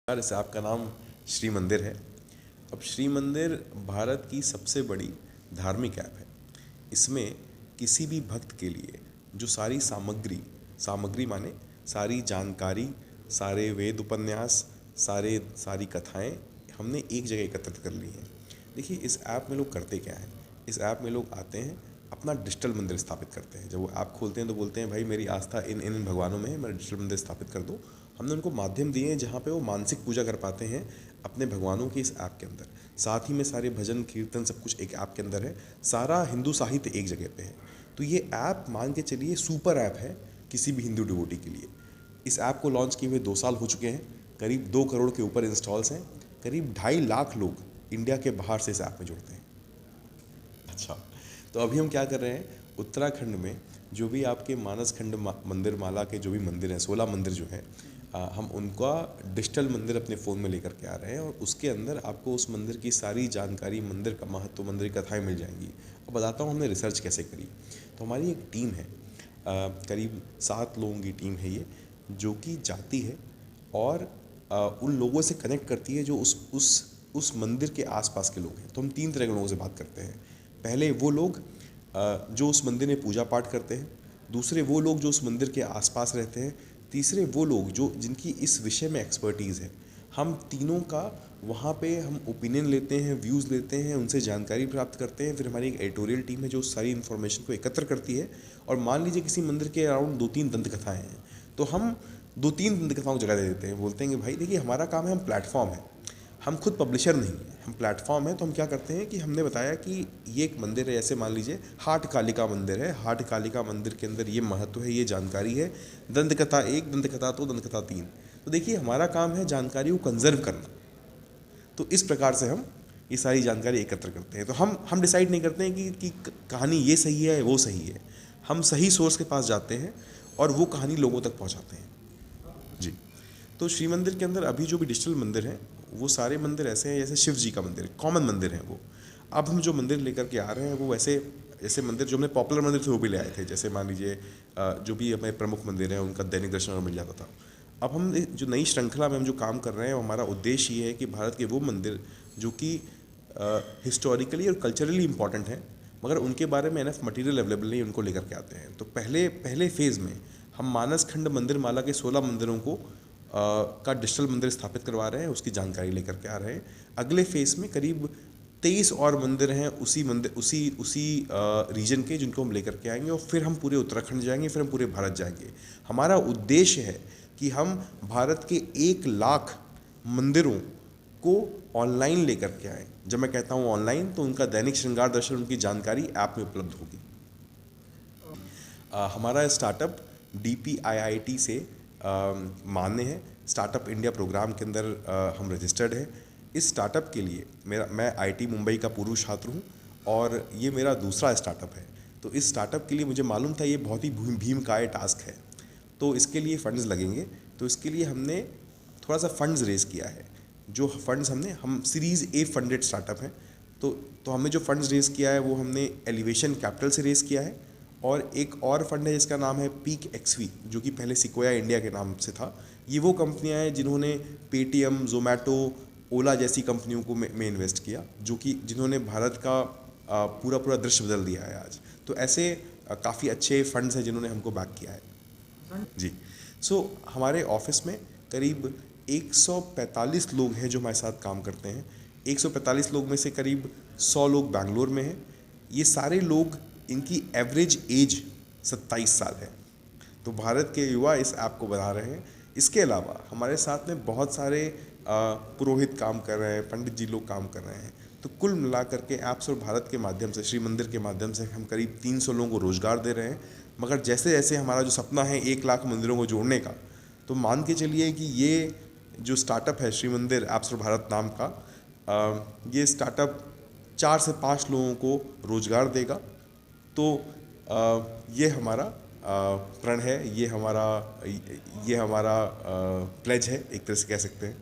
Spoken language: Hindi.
यार इस ऐप का नाम श्री मंदिर है। अब श्री मंदिर भारत की सबसे बड़ी धार्मिक ऐप है। इसमें किसी भी भक्त के लिए जो सारी सामग्री सामग्री माने सारी जानकारी, सारे वेद उपन्यास, सारी कथाएं हमने एक जगह एकत्रित कर ली हैं। देखिए इस ऐप में लोग करते क्या हैं, इस ऐप में लोग आते हैं अपना डिजिटल मंदिर स्थापित करते हैं। जब वो ऐप खोलते हैं तो बोलते हैं भाई मेरी आस्था इन इन भगवानों में है, मेरा डिजिटल मंदिर स्थापित कर दो। हमने उनको माध्यम दिए हैं जहाँ पे वो मानसिक पूजा कर पाते हैं अपने भगवानों की इस ऐप के अंदर। साथ ही में सारे भजन कीर्तन सब कुछ एक ऐप के अंदर है, सारा हिंदू साहित्य एक जगह पे है। तो ये ऐप मान के चलिए सुपर ऐप है किसी भी हिंदू डिवोटी के लिए। इस ऐप को लॉन्च किए हुए 2 साल हो चुके हैं, करीब 2 करोड़ के ऊपर इंस्टॉल्स हैं, करीब 2.5 लाख लोग इंडिया के बाहर से इस ऐप में जुड़ते हैं। अच्छा, तो अभी हम क्या कर रहे हैं, उत्तराखंड में जो भी आपके मानसखंड मंदिर माला के जो भी मंदिर हैं, 16 मंदिर जो हैं, हम उनका डिजिटल मंदिर अपने फ़ोन में लेकर के आ रहे हैं और उसके अंदर आपको उस मंदिर की सारी जानकारी, मंदिर का महत्व, मंदिर की कथाएँ मिल जाएंगी। अब बताता हूँ हमने रिसर्च कैसे करी। तो हमारी एक टीम है, करीब 7 लोगों की टीम है ये, जो कि जाती है और उन लोगों से कनेक्ट करती है जो उस मंदिर के आसपास के लोग हैं। तो हम 3 तरह के लोगों से बात करते हैं। पहले वो लोग जो उस मंदिर में पूजा पाठ करते हैं, दूसरे वो लोग जो उस मंदिर के आसपास रहते हैं, तीसरे वो लोग जो जिनकी इस विषय में एक्सपर्टीज़ है। हम तीनों का वहाँ पे हम ओपिनियन लेते हैं, व्यूज़ लेते हैं, उनसे जानकारी प्राप्त करते हैं। फिर हमारी एक एडिटोरियल टीम है जो सारी इन्फॉर्मेशन को एकत्र करती है। और मान लीजिए किसी मंदिर के अराउंड 2-3 दंत कथाएँ हैं, तो हम 2-3 दंत कथाओं को जगह दे देते हैं। बोलते हैं कि भाई देखिए हमारा काम है, हम प्लेटफॉर्म है, हम खुद पब्लिशर नहीं हैं, हम प्लेटफॉर्म है। तो हम क्या करते हैं कि हमने बताया कि ये एक मंदिर है, जैसे मान लीजिए हाट कालिका मंदिर है, हाट कालिका मंदिर के अंदर ये महत्व है, ये जानकारी है, दंत कथा 1, दंत कथा 2, दंत कथा 3। तो देखिए हमारा काम है जानकारी को कंजर्व करना। तो इस प्रकार से हम ये सारी जानकारी एकत्र करते हैं। तो हम डिसाइड नहीं करते हैं कि कहानी ये सही है वो सही है, हम सही सोर्स के पास जाते हैं और वो कहानी लोगों तक पहुँचाते हैं जी। तो श्री मंदिर के अंदर अभी जो भी डिजिटल मंदिर हैं वो सारे मंदिर ऐसे हैं जैसे शिव जी का मंदिर, कॉमन मंदिर हैं वो। अब हम जो मंदिर लेकर के आ रहे हैं वो वैसे ऐसे मंदिर जो हमने पॉपुलर मंदिर थे वो भी ले आए थे। जैसे मान लीजिए जो भी हमारे प्रमुख मंदिर हैं उनका दैनिक दर्शन और मिल जाता था। अब हम जो नई श्रृंखला में हम जो काम कर रहे हैं, हमारा उद्देश्य ये है कि भारत के वो मंदिर जो कि हिस्टोरिकली और कल्चरली इंपॉर्टेंट हैं मगर उनके बारे में एनफ मटेरियल अवेलेबल नहीं, उनको लेकर के आते हैं। तो पहले फेज़ में हम मानसखंड मंदिर माला के 16 मंदिरों को का डिजिटल मंदिर स्थापित करवा रहे हैं, उसकी जानकारी लेकर के आ रहे हैं। अगले फेज़ में करीब 23 और मंदिर हैं उसी रीजन के, जिनको हम लेकर के आएंगे और फिर हम पूरे उत्तराखंड जाएंगे, फिर हम पूरे भारत जाएंगे। हमारा उद्देश्य है कि हम भारत के 1 लाख मंदिरों को ऑनलाइन लेकर के आएँ। जब मैं कहता हूँ ऑनलाइन तो उनका दैनिक श्रृंगार दर्शन, उनकी जानकारी ऐप में उपलब्ध होगी। हमारा स्टार्टअप DPIIT से मान्य है, स्टार्टअप इंडिया प्रोग्राम के अंदर हम रजिस्टर्ड हैं। इस स्टार्टअप के लिए मैं IIT मुंबई का पूर्व छात्र हूँ और ये मेरा दूसरा स्टार्टअप है। तो इस स्टार्टअप के लिए मुझे मालूम था ये बहुत ही भीमकाय टास्क है, तो इसके लिए फ़ंड्स लगेंगे। तो इसके लिए हमने थोड़ा सा फ़ंड्स रेज़ किया है। जो फंड्स हम सीरीज़ A फंडेड स्टार्टअप हैं। तो हमने जो फंड्स रेज़ किया है वो हमने एलिवेशन कैपिटल से रेज़ किया है। और एक और फंड है जिसका नाम है पीक XV, जो कि पहले सिक्वोया इंडिया के नाम से था। ये वो कंपनियां हैं जिन्होंने पेटीएम, जोमेटो, ओला जैसी कंपनियों को में इन्वेस्ट किया, जो कि जिन्होंने भारत का पूरा दृश्य बदल दिया है आज। तो ऐसे काफ़ी अच्छे फंड्स हैं जिन्होंने हमको बैक किया है जी। हमारे ऑफिस में करीब 145 लोग हैं जो हमारे साथ काम करते हैं। 145 लोग में से करीब 100 लोग बैंगलोर में हैं। ये सारे लोग, इनकी एवरेज एज 27 साल है। तो भारत के युवा इस ऐप को बना रहे हैं। इसके अलावा हमारे साथ में बहुत सारे पुरोहित काम कर रहे हैं, पंडित जी लोग काम कर रहे हैं। तो कुल मिला करके ऐप्स और भारत के माध्यम से, श्री मंदिर के माध्यम से हम करीब 300 लोगों को रोज़गार दे रहे हैं। मगर जैसे जैसे हमारा जो सपना है 1 लाख मंदिरों को जोड़ने का, तो मान के चलिए कि ये जो स्टार्टअप है श्री मंदिर ऐप्स फॉर भारत नाम का, ये स्टार्टअप 4 से 5 लोगों को रोज़गार देगा। तो ये हमारा प्रण है, ये हमारा प्लेज है, एक तरह से कह सकते हैं।